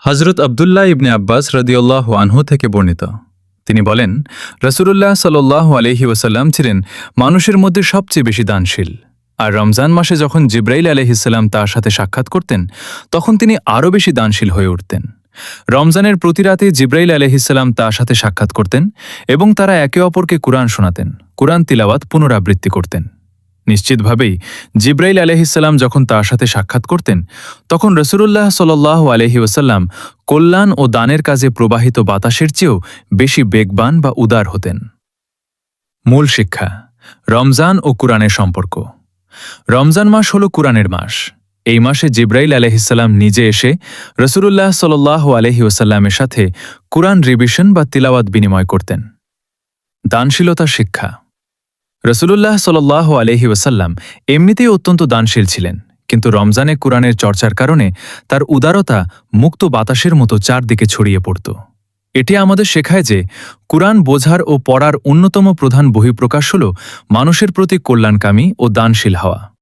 হজরত আবদুল্লাহ ইবনে আব্বাস রাদিয়াল্লাহু আনহু থেকে বর্ণিত। তিনি বলেন, রাসূলুল্লাহ সাল্লাল্লাহু আলাইহি ওয়াসাল্লাম ছিলেন মানুষের মধ্যে সবচেয়ে বেশি দানশীল। আর রমজান মাসে যখন জিব্রাইল আলাইহিসসালাম তার সাথে সাক্ষাৎ করতেন, তখন তিনি আরও বেশি দানশীল হয়ে উঠতেন। রমজানের প্রতি রাতে জিব্রাইল আলাইহিসসালাম তার সাথে সাক্ষাৎ করতেন এবং তারা একে অপরকে কুরআন শোনাতেন, কুরআন তিলাওয়াত পুনরাবৃত্তি করতেন। নিশ্চিতভাবেই জিব্রাইল আলাইহিসসালাম যখন তার সাথে সাক্ষাৎ করতেন, তখন রাসূলুল্লাহ সাল্লাল্লাহু আলাইহি ওয়াসাল্লাম কল্যাণ ও দানের কাজে প্রবাহিত বাতাসের চেয়েও বেশি বেগবান বা উদার হতেন। মূল শিক্ষা: রমজান ও কুরআনের সম্পর্ক। রমজান মাস হল কুরআনের মাস। এই মাসে জিব্রাইল আলাইহিসসালাম নিজে এসে রাসূলুল্লাহ সাল্লাল্লাহু আলাইহি ওয়াসাল্লামের সাথে কুরআন রিভিশন বা তিলাওয়াত বিনিময় করতেন। দানশীলতার শিক্ষা: রাসূলুল্লাহ সাল্লাল্লাহু আলাইহি ওয়াসাল্লাম এমনিতেই অত্যন্ত দানশীল ছিলেন, কিন্তু রমজানে কুরআনের চর্চার কারণে তার উদারতা মুক্ত বাতাসের মতো চারদিকে ছড়িয়ে পড়ত। এটি আমাদের শেখায় যে কুরআন বোঝার ও পড়ার অন্যতম প্রধান বহিঃপ্রকাশ হল মানুষের প্রতি কল্যাণকামী ও দানশীল হওয়া।